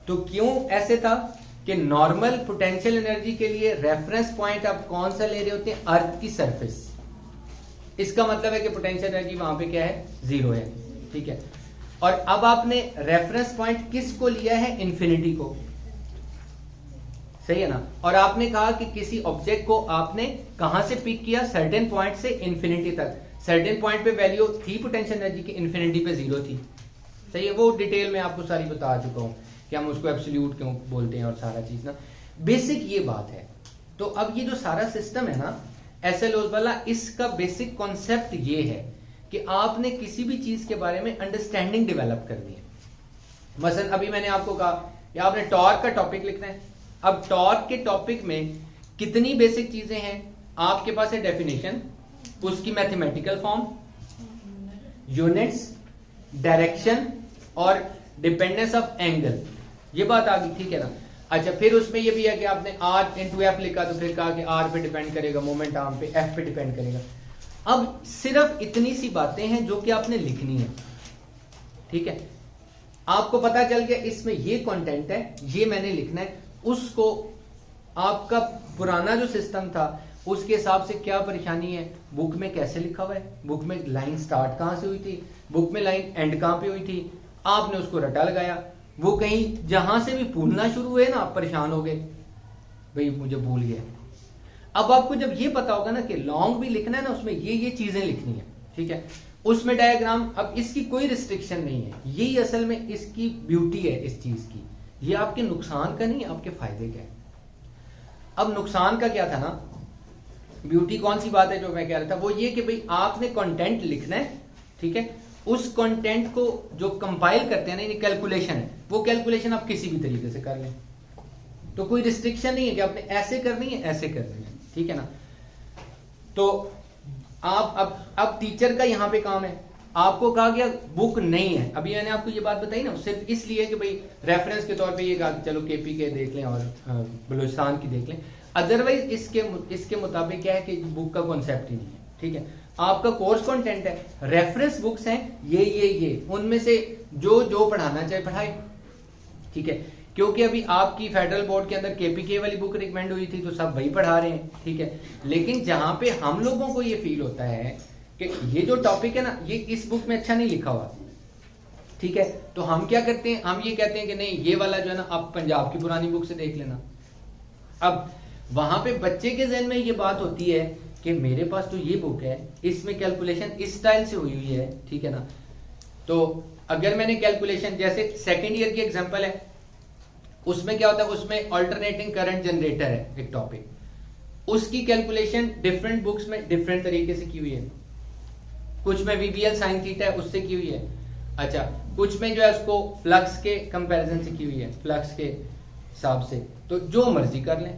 तो क्यों ऐसे था कि नॉर्मल पोटेंशियल एनर्जी के लिए रेफरेंस पॉइंट आप कौन सा ले रहे होते हैं, अर्थ की सरफेस। इसका मतलब है कि पोटेंशियल एनर्जी वहां पे क्या है, 0 है, ठीक है। और अब आपने रेफरेंस पॉइंट किसको लिया है, इन्फिनिटी को, सही है ना। और आपने कहा कि किसी ऑब्जेक्ट को आपने कहां से पिक किया, सर्टेन पॉइंट से इन्फिनिटी तक। सर्टेन पॉइंट पे वैल्यू थी पोटेंशियल एनर्जी की, इन्फिनिटी पे 0 थी, सही है। वो डिटेल में आपको सारी बता चुका हूं कि हम उसको एब्सोल्यूट क्यों बोलते हैं और सारा चीज ना, बेसिक ये बात है। तो अब ये जो सारा सिस्टम है ना एसएलओ वाला, इसका बेसिक कॉन्सेप्ट ये है कि आपने किसी भी चीज के बारे में अंडरस्टैंडिंग डेवलप करनी है। मसलन अभी मैंने आपको कहा कि आपने टॉर्क का टॉपिक लिखना है। अब टॉर्क के टॉपिक में कितनी बेसिक चीजें हैं आपके पास है, डेफिनेशन, उसकी मैथमेटिकल फॉर्म, यूनिट्स, डायरेक्शन और डिपेंडेंस ऑफ एंगल, ये बात आ गई, ठीक है ना। अच्छा, फिर उसमें ये भी है कि आपने R इंटू एफ लिखा तो फिर कहा कि R पे डिपेंड करेगा, मोमेंट आर्म पे, F पे डिपेंड करेगा। अब सिर्फ इतनी सी बातें हैं जो कि आपने लिखनी है, ठीक है। आपको पता चल गया इसमें ये कंटेंट है, ये मैंने लिखना है। उसको आपका पुराना जो सिस्टम था उसके हिसाब से क्या परेशानी है, बुक में कैसे लिखा हुआ है, बुक में लाइन स्टार्ट कहां से हुई थी, बुक में लाइन एंड कहां पे हुई थी, आपने उसको रटा लगाया। वो कहीं जहां से भी भूलना शुरू हुए ना आप परेशान हो गए, भाई मुझे भूल गया। अब आपको जब ये पता होगा ना कि लॉन्ग भी लिखना है ना, उसमें ये चीजें लिखनी है, ठीक है। उसमें डायग्राम, अब इसकी कोई रिस्ट्रिक्शन नहीं है। यही असल में इसकी ब्यूटी है इस चीज की। ये आपके नुकसान का नहीं है, आपके फायदे का है। अब नुकसान का क्या था ना, ब्यूटी कौन सी बात है जो मैं कह रहा था, वो ये कि भाई आपने कंटेंट लिखना है, ठीक है। उस कंटेंट को जो कंपाइल करते हैं ना, यानी कैलकुलेशन है, वो कैलकुलेशन आप किसी भी तरीके से कर लें, तो कोई रिस्ट्रिक्शन नहीं है कि आपने ऐसे करनी है, ऐसे करनी है, ठीक है ना। तो आप अब टीचर का यहां पे काम है। आपको कहा गया बुक नहीं है, अभी मैंने आपको ये बात बताई ना, सिर्फ इसलिए कि भाई रेफरेंस के तौर पे ये कहा चलो केपी के देख लें और बलूचिस्तान की देख लें। अदरवाइज इसके मुताबिक क्या है कि बुक का कॉन्सेप्ट ही नहीं है, ठीक है। आपका कोर्स कंटेंट है, रेफरेंस बुक्स हैं ये, उनमें से जो पढ़ाना चाहे पढ़ाए, ठीक है। क्योंकि अभी आपकी फेडरल बोर्ड के अंदर केपीके वाली बुक रिकमेंड हुई थी तो सब वही पढ़ा रहे हैं, ठीक है। लेकिन जहां पे हम लोगों को ये फील होता है कि ये जो टॉपिक है ना, ये इस बुक में अच्छा नहीं लिखा हुआ, ठीक है, तो हम क्या करते हैं, हम ये कहते हैं कि नहीं ये वाला जो है ना आप पंजाब की पुरानी बुक से देख लेना। अब वहां पे बच्चे के जहन में ये बात होती है कि मेरे पास तो ये बुक है, इसमें कैलकुलेशन इस स्टाइल से हुई हुई है, ठीक है ना। तो अगर मैंने कैलकुलेशन, जैसे सेकेंड ईयर की एग्जांपल है, उसमें क्या होता है, उसमें अल्टरनेटिंग करंट जनरेटर है एक टॉपिक, उसकी कैलकुलेशन डिफरेंट बुक्स में डिफरेंट तरीके से की हुई है। कुछ में वीबीएल साइन थीटा है उससे की हुई है, अच्छा कुछ में जो है उसको फ्लक्स के कंपैरिजन से की हुई है, फ्लक्स के हिसाब से, तो जो मर्जी कर लें।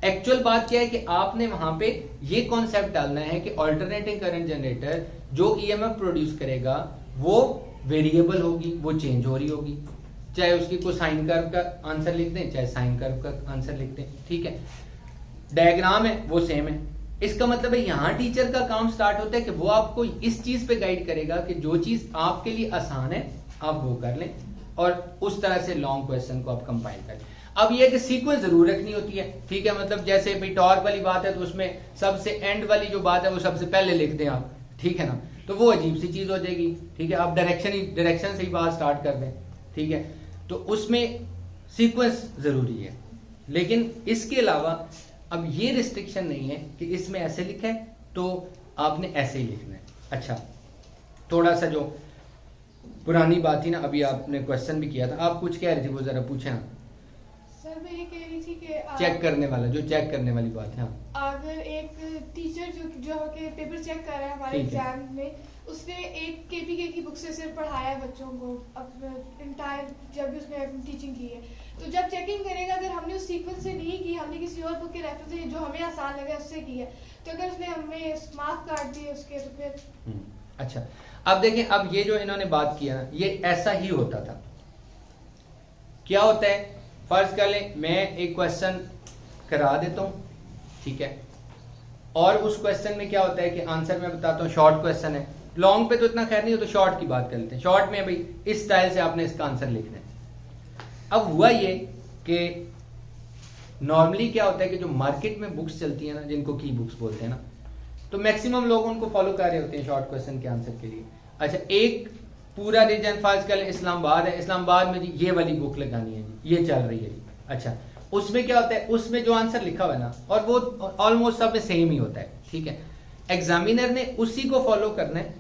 एक्चुअल बात क्या है कि आपने वहां पे ये कॉन्सेप्ट डालना है कि अल्टरनेटिंग करंट जनरेटर जो ईएमएफ प्रोड्यूस करेगा वो वेरिएबल होगी, वो चेंज हो रही होगी, चाहे उसकी कोई साइन कर्व का आंसर लिख दें चाहे साइन कर्व का आंसर लिख दें, ठीक है। डायग्राम है वो सेम है। इसका मतलब है यहां टीचर का काम स्टार्ट होता है कि वो आपको इस चीज पे गाइड करेगा कि जो चीज आपके लिए आसान है आप वो कर लें और उस तरह से लॉन्ग क्वेश्चन को आप कंपाइल करें। अब ये कि सीक्वेंस जरूर रखनी होती है, ठीक है। मतलब जैसे भाई टॉर्क वाली बात है तो उसमें सबसे एंड वाली जो बात है वो सबसे पहले लिख दें आप, ठीक है ना, तो वो अजीब सी चीज हो जाएगी, ठीक है। आप डायरेक्शन से ही बात स्टार्ट कर दें, ठीक है, तो उसमें सीक्वेंस जरूरी है। लेकिन इसके अलावा अब ये रिस्ट्रिक्शन नहीं है कि इसमें ऐसे लिखा है तो आपने ऐसे ही लिखना है। अच्छा, थोड़ा सा जो पुरानी बात थी ना, अभी आपने क्वेश्चन भी किया था, आप कुछ कह रहे थे, वो जरा पूछे ना। सर मैं ये कह रही थी कि चेक करने वाला, जो चेक करने वाली बात है। अगर एक टीचर जो के पेपर चेक कर रहा है हमारे ठीक है। एग्जाम में, उसने एक केपीके की बुक से सिर्फ पढ़ाया है बच्चों को अब इंटायर जब भी उसने टीचिंग की है, तो जब चेकिंग करेगा अगर हमने उस सीक्वेंस से नहीं की, हमने किसी और बुक के रेफरेंस से जो हमें आसान लगे उससे की है, तो अगर उसने हमें मार्क्स काट दिए उसके तो फिर अच्छा, अब देखें, अब ये जो इन्होंने बात किया ना, ये ऐसा ही होता था। क्या होता है, फर्ज कर लें मैं एक क्वेश्चन करा देता हूं, ठीक है, और उस क्वेश्चन में क्या होता है कि आंसर मैं बताता हूं, शॉर्ट क्वेश्चन है, लॉन्ग पे तो इतना खैर नहीं हो, तो शॉर्ट की बात कर लेते हैं। शॉर्ट में भाई इस स्टाइल से आपने इसका आंसर लिखना है। अब हुआ ये कि नॉर्मली क्या होता है कि जो मार्केट में बुक्स चलती है ना, जिनको की बुक्स बोलते हैं ना, तो मैक्सिमम लोग उनको फॉलो कर रहे होते हैं शॉर्ट क्वेश्चन के आंसर के लिए। अच्छा, एक पूरा रीजन फर्ज कर लें इस्लामाबाद है, इस्लामाबाद में जी ये वाली बुक लगानी है जी, ये चल रही है जी। अच्छा, उसमें क्या होता है, उसमें जो आंसर लिखा हुआ है ना, और वो ऑलमोस्ट सब में सेम ही होता है, ठीक है। एग्जामिनर ने उसी को फॉलो करना है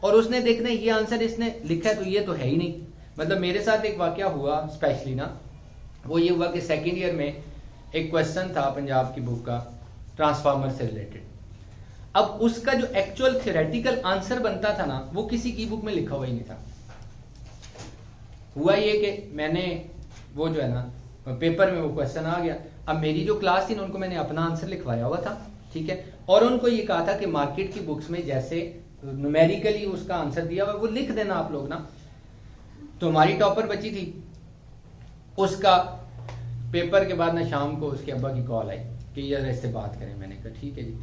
और उसने देखना है ये आंसर इसने लिखा है तो ये तो है ही नहीं। मतलब मेरे साथ एक वाकया हुआ स्पेशली ना, वो ये हुआ कि सेकेंड ईयर में एक क्वेश्चन था पंजाब की बुक का, ट्रांसफार्मर से रिलेटेड। अब उसका जो एक्चुअल थ्योरेटिकल आंसर बनता था ना, वो किसी की बुक में लिखा हुआ ही नहीं था। हुआ ये कि मैंने वो जो है ना पेपर में वो क्वेश्चन आ गया। अब मेरी जो क्लास थी ना, उनको मैंने अपना आंसर लिखवाया हुआ था, ठीक है, और उनको ये कहा था कि मार्केट की बुक्स में जैसे न्यूमेरिकली उसका आंसर दिया हुआ वो लिख देना आप लोग ना। तो हमारी टॉपर बची थी, उसका पेपर के बाद ना शाम को उसके अब्बा की कॉल आई कि यार इससे बात करें। मैंने कहा ठीक है जी।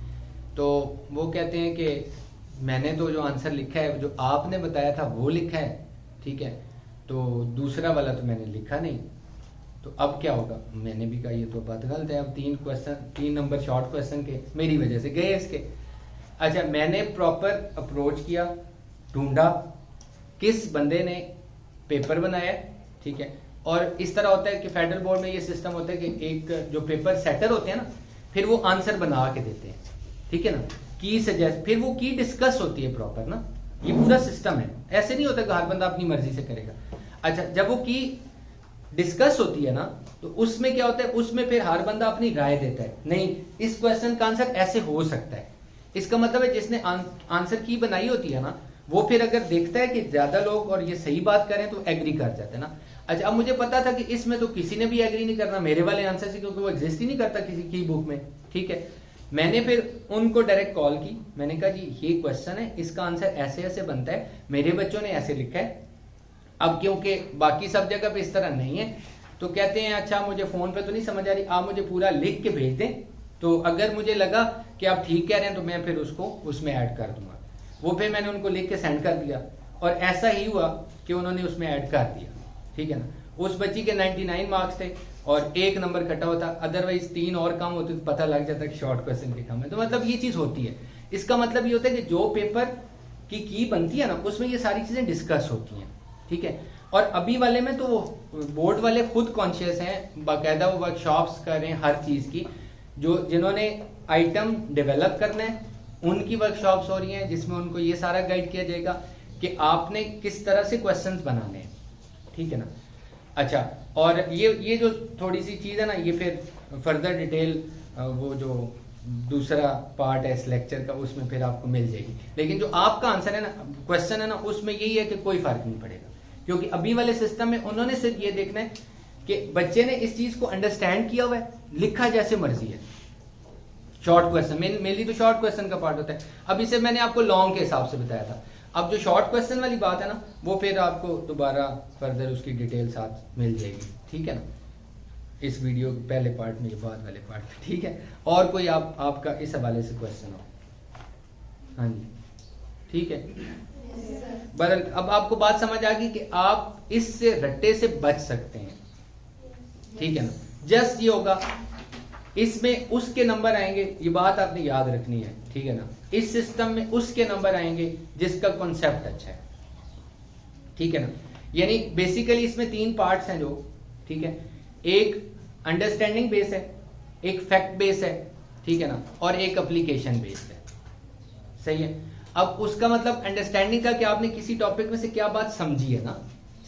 तो वो कहते हैं कि मैंने तो जो आंसर लिखा है, जो आपने बताया था वो लिखा है, ठीक है, तो दूसरा वाला तो मैंने लिखा नहीं, तो अब क्या होगा। मैंने भी कहा ये तो बात गलत है, अब 3 नंबर शॉर्ट क्वेश्चन के मेरी वजह से गए इसके। अच्छा, मैंने प्रॉपर अप्रोच किया, ढूंढा किस बंदे ने पेपर बनाया, ठीक है। और इस तरह होता है कि फेडरल बोर्ड में ये सिस्टम होता है कि एक जो पेपर सेटर होते हैं ना, फिर वो आंसर बना के देते हैं, ठीक है ना, की सजेस्ट, फिर वो की डिस्कस होती है प्रॉपर ना, ये पूरा सिस्टम है। ऐसे नहीं होता कि हर बंदा अपनी मर्जी से करेगा। अच्छा, जब वो की डिस्कस होती है ना, तो उसमें क्या होता है, उसमें फिर हर बंदा अपनी राय देता है, नहीं इस क्वेश्चन का आंसर ऐसे हो सकता है। इसका मतलब है जिसने आंसर की बनाई होती है ना, वो फिर अगर देखता है कि ज्यादा लोग और ये सही बात करें तो एग्री कर जाते हैं ना। अच्छा, अब मुझे पता था कि इसमें तो किसी ने भी एग्री नहीं करना मेरे वाले आंसर से, क्योंकि वो एग्जिस्ट ही नहीं करता किसी की बुक में, ठीक है। मैंने फिर उनको डायरेक्ट कॉल की, मैंने कहा जी ये क्वेश्चन है, इसका आंसर ऐसे ऐसे बनता है, मेरे बच्चों ने ऐसे लिखा है, अब क्योंकि बाकी सब जगह पे इस तरह नहीं है, तो कहते हैं अच्छा मुझे फोन पे तो नहीं समझ आ रही, आप मुझे पूरा लिख के भेज दें, तो अगर मुझे लगा कि आप ठीक कह रहे हैं तो मैं फिर उसको उसमें ऐड कर दूंगा। वो फिर मैंने उनको लिख के सेंड कर दिया, और ऐसा ही हुआ कि उन्होंने उसमें ऐड कर दिया, ठीक है ना। उस बच्ची के 99 मार्क्स थे और 1 नंबर कटा हुआ था, अदरवाइज 3 और कम होते तो पता लग जाता कि शॉर्ट क्वेश्चन लिखा है। तो मतलब ये चीज होती है। इसका मतलब ये होता है कि जो पेपर की बनती है ना, उसमें ये सारी चीजें डिस्कस होती हैं, ठीक है। और अभी वाले में तो बोर्ड वाले खुद कॉन्शियस हैं, बाकायदा वो वर्कशॉप्स कर रहे हैं हर चीज की, जो जिन्होंने आइटम डेवलप करना है उनकी वर्कशॉप्स हो रही हैं, जिसमें उनको ये सारा गाइड किया जाएगा कि आपने किस तरह से क्वेश्चंस बनाने हैं, ठीक है ना। अच्छा, और ये जो थोड़ी सी चीज़ है ना, ये फिर फर्दर डिटेल वो जो दूसरा पार्ट है इस लेक्चर का, उसमें फिर आपको मिल जाएगी। लेकिन जो आपका आंसर है ना, क्वेश्चन है ना, उसमें यही है कि कोई फर्क नहीं पड़ेगा, क्योंकि अभी वाले सिस्टम में उन्होंने सिर्फ ये देखना है कि बच्चे ने इस चीज को अंडरस्टैंड किया हुआ है, लिखा जैसे मर्जी है। शॉर्ट क्वेश्चन मेनली तो शॉर्ट क्वेश्चन का पार्ट होता है। अब इसे मैंने आपको लॉन्ग के हिसाब से बताया था। अब जो शॉर्ट क्वेश्चन वाली बात है ना, वो फिर आपको दोबारा फर्दर उसकी डिटेल साथ मिल जाएगी, ठीक है ना, इस वीडियो के पहले पार्ट में, बाद वाले पार्ट में, ठीक है। और कोई आपका इस हवाले से क्वेश्चन हो? हाँ जी, ठीक है। बहरहाल अब आपको बात समझ आ गई कि आप इससे रट्टे से बच सकते हैं, ठीक है ना। जस्ट ये होगा, इसमें उसके नंबर आएंगे, ये बात आपने याद रखनी है, ठीक है ना। इस सिस्टम में उसके नंबर आएंगे जिसका कॉन्सेप्ट अच्छा है, ठीक है ना। यानी बेसिकली इसमें 3 पार्ट्स हैं जो, ठीक है। एक अंडरस्टैंडिंग बेस है, एक फैक्ट बेस है, ठीक है ना, और एक एप्लीकेशन बेस्ड है, सही है। अब उसका मतलब अंडरस्टैंडिंग का कि आपने किसी टॉपिक में से क्या बात समझी है ना,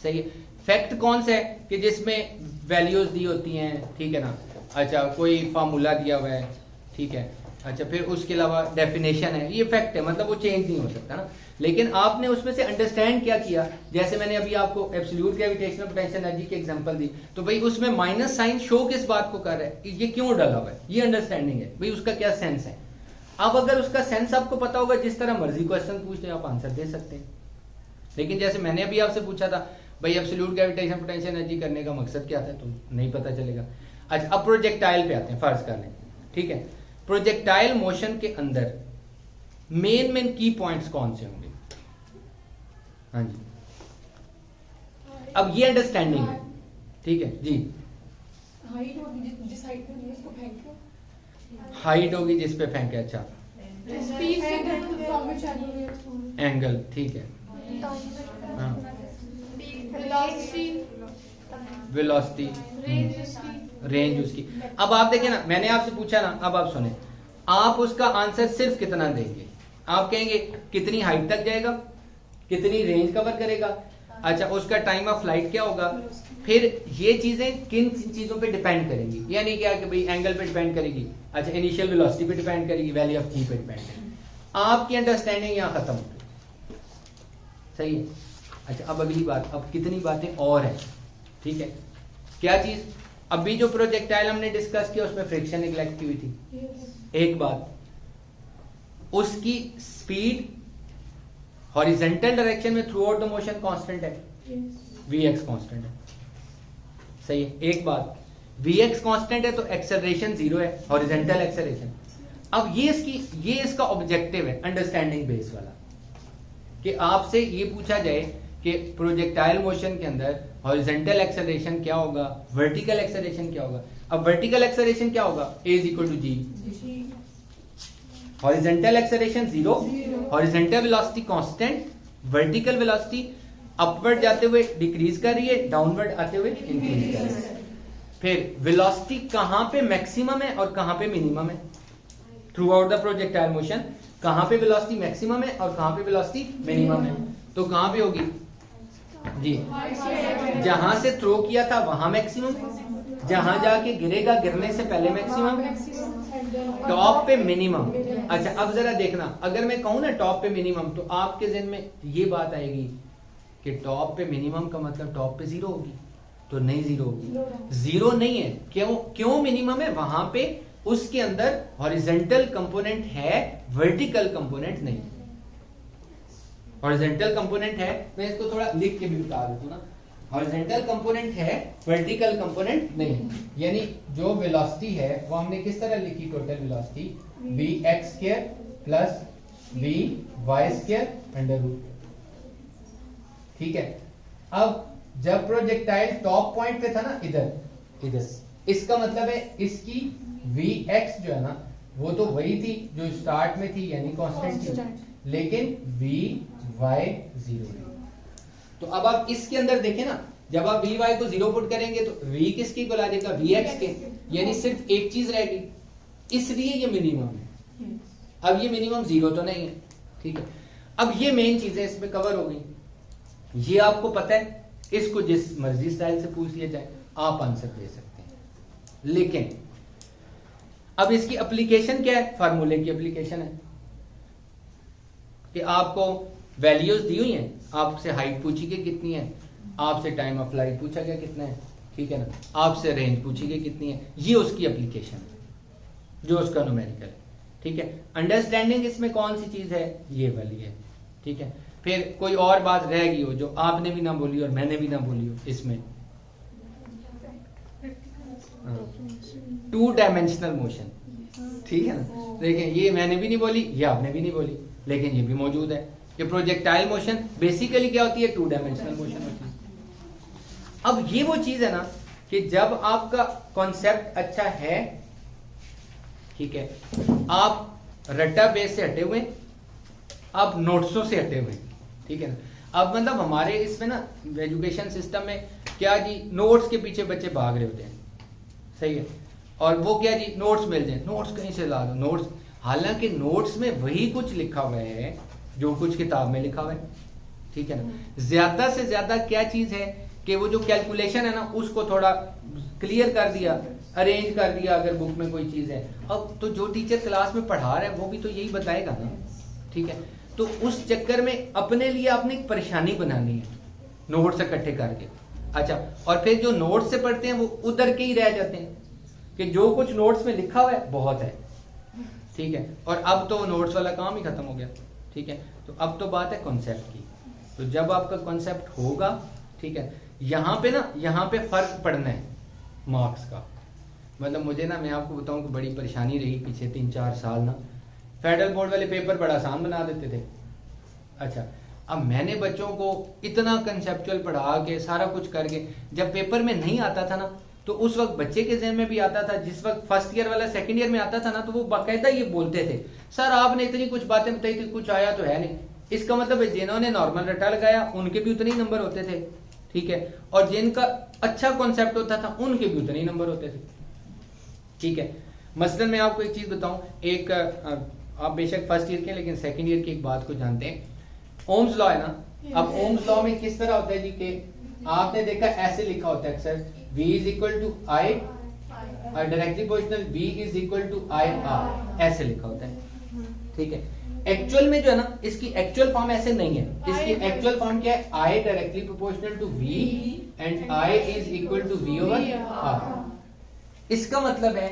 सही है। फैक्ट कौन सा है कि जिसमें वैल्यूज दी होती हैं, ठीक है ना, अच्छा कोई फार्मूला दिया हुआ है, ठीक है, अच्छा फिर उसके अलावा डेफिनेशन है, ये फैक्ट है, मतलब वो चेंज नहीं हो सकता ना। लेकिन आपने उसमें से अंडरस्टैंड क्या किया, जैसे मैंने अभी आपको एब्सोल्यूट ग्रेविटेशनल पोटेंशियल एनर्जी की एग्जांपल दी, तो भाई उसमें माइनस साइन शो किस बात को कर रहा है, ये क्यों डाला हुआ है, ये अंडरस्टैंडिंग है, भाई उसका क्या सेंस है। अब अगर उसका सेंस आपको पता होगा, जिस तरह मर्जी क्वेश्चन पूछ ले आप आंसर दे सकते हैं। लेकिन जैसे मैंने अभी आपसे पूछा था भाई एब्सोल्यूट ग्रेविटेशनल पोटेंशियल एनर्जी करने का मकसद क्या था, तो नहीं पता चलेगा। अच्छा अब प्रोजेक्टाइल पे आते हैं, फर्ज कर लें, ठीक है, प्रोजेक्टाइल मोशन के अंदर मेन की पॉइंट्स कौन से होंगे। हाँ जी, अब ये अंडरस्टैंडिंग है, ठीक है जी। हाइट होगी जिस हाइट पे नहीं उसको फेंको, हाइट होगी जिस पे फेंके, अच्छा स्पीड से एंगल, ठीक है, हाँ वेलोसिटी, रेंज उसकी। अब आप देखें ना, मैंने आपसे पूछा ना, अब आप सुने, आप उसका आंसर सिर्फ कितना देंगे, आप कहेंगे कितनी हाइट तक जाएगा, कितनी रेंज कवर करेगा, अच्छा उसका टाइम ऑफ फ्लाइट क्या होगा, फिर ये चीजें किन चीजों पे डिपेंड करेंगी, यानी क्या कि भाई एंगल पे डिपेंड करेगी, अच्छा इनिशियल वेलोसिटी पे डिपेंड करेगी, वैल्यू ऑफ जी पे डिपेंड करेगी। आपकी अंडरस्टैंडिंग यहाँ खत्म हो गई, सही है। अच्छा अब अगली बात, अब कितनी बातें और हैं, ठीक है, क्या चीज, अभी जो प्रोजेक्टाइल हमने डिस्कस किया उसमें फ्रिक्शन निगलेक्ट की हुई थी, एक बात, उसकी स्पीड हॉरिजॉन्टल डायरेक्शन में through out the motion constant है, vx कांस्टेंट है, सही है। एक बात, vx कांस्टेंट है तो एक्सेलरेशन जीरो है, हॉरिजॉन्टल एक्सेलरेशन। अब ये इसका ऑब्जेक्टिव है अंडरस्टैंडिंग बेस वाला, कि आपसे ये पूछा जाए कि प्रोजेक्टाइल मोशन के अंदर हॉरिजॉन्टल एक्सेलरेशन क्या होगा, वर्टिकल एक्सेलरेशन क्या होगा। अब वर्टिकल एक्सेलरेशन क्या होगा, a is equal to g, horizontal acceleration zero, horizontal velocity constant, vertical velocity upward जाते हुए डिक्रीज कर रही है, डाउनवर्ड आते हुए इंक्रीज कर रही है। फिर वेलोसिटी कहां पे मैक्सिमम है और कहां पे मिनिमम है through out the projectile motion, कहां पे वेलोसिटी मैक्सिमम है और कहां पे वेलोसिटी मिनिमम है, तो कहां पे होगी जी, जहां से थ्रो किया था वहां मैक्सिमम, जहां जाके गिरेगा गिरने से पहले मैक्सिमम, टॉप पे मिनिमम। अच्छा अब जरा देखना, अगर मैं कहूं ना टॉप पे मिनिमम, तो आपके ज़हन में ये बात आएगी कि टॉप पे मिनिमम का मतलब टॉप पे जीरो होगी, तो नहीं जीरो होगी, जीरो नहीं है, क्यों मिनिमम है, वहां पे उसके अंदर हॉरिजॉन्टल कंपोनेंट है, वर्टिकल कंपोनेंट नहीं। हॉरिजॉन्टल कंपोनेंट है, मैं इसको थोड़ा लिख के भी बता देता हूं ना, हॉरिजॉन्टल कंपोनेंट है, वर्टिकल कंपोनेंट नहीं। यानी जो वेलोसिटी है वो हमने किस तरह लिखी, total velocity vx² plus vy² under root, ठीक है। अब जब प्रोजेक्टाइल टॉप पॉइंट पे था ना, इधर, इसका मतलब है इसकी vx जो है ना वो तो वही थी जो स्टार्ट में थी, यानी कांस्टेंट थी, लेकिन vy जीरो है। तो अब आप इसके अंदर देखें ना, जब आप vy को जीरो पुट करेंगे तो v किसकी को ला देगा, vx के, यानी सिर्फ एक चीज रहेगी, इसलिए ये मिनिमम है। अब ये मिनिमम जीरो तो नहीं है, ठीक है। अब ये मेन चीजें इसमें कवर हो गई, ये आपको पता है, इसको जिस मर्जी स्टाइल से पूछ लिया जाए आप आंसर दे सकते हैं। लेकिन अब इसकी एप्लीकेशन क्या है, फार्मूले की एप्लीकेशन है कि आपको वैल्यूज दी हुई हैं, आपसे हाइट पूछी गई कितनी है, आपसे टाइम ऑफ फ्लाइट पूछा गया कितना है, ठीक है ना, आपसे रेंज पूछी गई कितनी है, ये उसकी एप्लीकेशन है जो उसका न्यूमेरिकल है, ठीक है। अंडरस्टैंडिंग इसमें कौन सी चीज है, ये वाली है, ठीक है। फिर कोई और बात रह गई हो जो आपने भी ना बोली और मैंने भी ना बोली हो इसमें, टू डायमेंशनल मोशन, ठीक है ना। देखें ये मैंने भी नहीं बोली, ये आपने भी नहीं बोली, लेकिन ये भी मौजूद है कि प्रोजेक्टाइल मोशन बेसिकली क्या होती है, टू डायमेंशनल मोशन होती है। अब ये वो चीज है ना कि जब आपका कॉन्सेप्ट अच्छा है, ठीक है, आप रट्टा बेस से हटे हुए, आप नोट्सों से हटे हुए, ठीक है ना। अब मतलब हमारे इसमें ना एजुकेशन सिस्टम में क्या जी, नोट्स के पीछे बच्चे भाग रहे होते हैं, सही है, और वो क्या जी, नोट्स मिल जाए, नोट्स कहीं से ला दो नोट्स, हालांकि नोट्स में वही कुछ लिखा हुआ है जो कुछ किताब में लिखा हुआ है, ठीक है ना। ज्यादा से ज्यादा क्या चीज है कि वो जो कैलकुलेशन है ना उसको थोड़ा क्लियर कर दिया, अरेंज कर दिया अगर बुक में कोई चीज है। अब तो जो टीचर क्लास में पढ़ा रहा है वो भी तो यही बताएगा ना, ठीक है। तो उस चक्कर में अपने लिए आपने एक परेशानी बनानी है नोट्स इकट्ठे करके। अच्छा, और फिर जो नोट्स से पढ़ते हैं वो उधर के ही रह जाते हैं कि जो कुछ नोट्स में लिखा हुआ है बहुत है, ठीक है। और अब तो नोट्स वाला काम ही खत्म हो गया, ठीक है। तो अब तो बात है कॉन्सेप्ट की। तो जब आपका कॉन्सेप्ट होगा, ठीक है, यहाँ पे फर्क पड़ना है मार्क्स का। मतलब मुझे ना, मैं आपको बताऊं कि बड़ी परेशानी रही पीछे 3-4 साल ना। फेडरल बोर्ड वाले पेपर बड़ा आसान बना देते थे। अच्छा, अब मैंने बच्चों को इतना कंसेप्चुअल पढ़ा के सारा कुछ करके जब पेपर में नहीं आता था ना, तो उस वक्त बच्चे के ज़हन में भी आता था, जिस वक्त फर्स्ट ईयर वाला सेकंड ईयर में आता था ना, तो वो बाकायदा ये बोलते थे, सर आपने इतनी कुछ बातें बताई थी, कुछ आया तो है नहीं। इसका मतलब है जिन्होंने नॉर्मल रटा लगाया उनके भी उतने ही नंबर होते थे, ठीक है, और जिनका अच्छा कॉन्सेप्ट होता था उनके भी उतने ही नंबर होते थे, ठीक है। मसलन मैं आपको एक चीज बताऊं, एक आप बेशक फर्स्ट ईयर के लेकिन सेकंड ईयर की एक बात को जानते हैं, ओम्स लॉ है ना। अब ओम्स लॉ में किस तरह होता है जी कि आपने देखा ऐसे लिखा होता है अक्सर, V is equal to I directly proportional V is equal to I R, ऐसे लिखा होता है, ठीक है। एक्चुअल में जो है ना, इसकी एक्चुअल फॉर्म ऐसे नहीं है। इसकी एक्चुअल फॉर्म क्या है, I directly proportional to V and I is equal to V over R। इसका मतलब है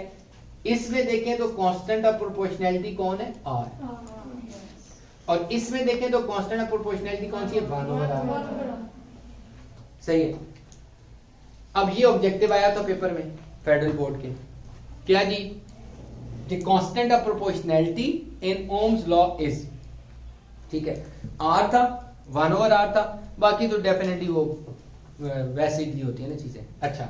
इसमें देखें तो कांस्टेंट ऑफ प्रोपोर्शनैलिटी कौन है, R, और इसमें देखें तो कांस्टेंट ऑफ प्रोपोर्शनैलिटी कौन सी है, 1 ओवर R। सही है। अब ये ऑब्जेक्टिव आया था पेपर में फेडरल बोर्ड के, क्या जी, the constant of proportionality in Ohm's law is, ठीक है, R था, 1 ओवर R था, बाकी तो डेफिनेटली वो वैसे ही होती है ना चीजें। अच्छा,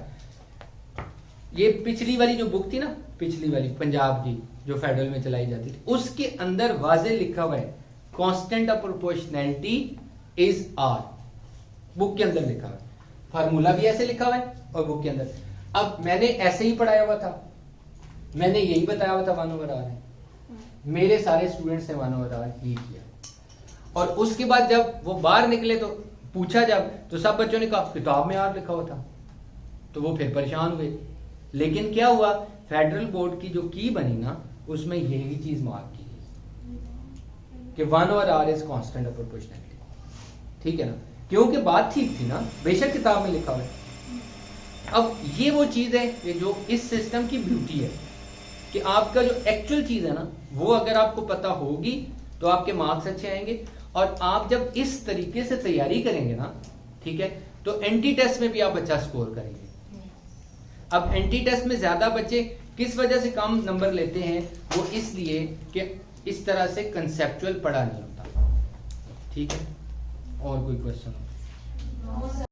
ये पिछली वाली जो बुक थी ना, पिछली वाली पंजाब की जो फेडरल में चलाई जाती थी, उसके अंदर वाजे लिखा हुआ है constant of proportionality is R, book के अंदर लिखा हुआ है, फार्मूला भी ऐसे लिखा हुआ है और बुक के अंदर। अब मैंने ऐसे ही पढ़ाया हुआ था, मैंने यही बताया हुआ था 1 ओवर R है, मेरे सारे स्टूडेंट्स ने 1 ओवर R ही किया, और उसके बाद जब वो बाहर निकले तो पूछा जब, तो सब बच्चों ने कहा किताब में R लिखा हुआ था, तो वो फिर परेशान हुए। लेकिन क्या हुआ, फेडरल बोर्ड की जो की बनी ना, उसमें यही चीज मार्क की कि 1 over R is constant of proportionality, ठीक है ना, क्योंकि बात ठीक थी ना, बेशक किताब में लिखा हुआ है। अब ये वो चीज है कि जो इस सिस्टम की ब्यूटी है कि आपका जो एक्चुअल चीज है ना, वो अगर आपको पता होगी तो आपके मार्क्स अच्छे आएंगे, और आप जब इस तरीके से तैयारी करेंगे ना, ठीक है, तो एंटी टेस्ट में भी आप अच्छा स्कोर करेंगे। अब एंटी टेस्ट में ज्यादा बच्चे किस वजह से कम नंबर लेते हैं, वो इसलिए कि इस तरह से कंसेप्चुअल पढ़ा नहीं होता, ठीक है। और कोई क्वेश्चन हो?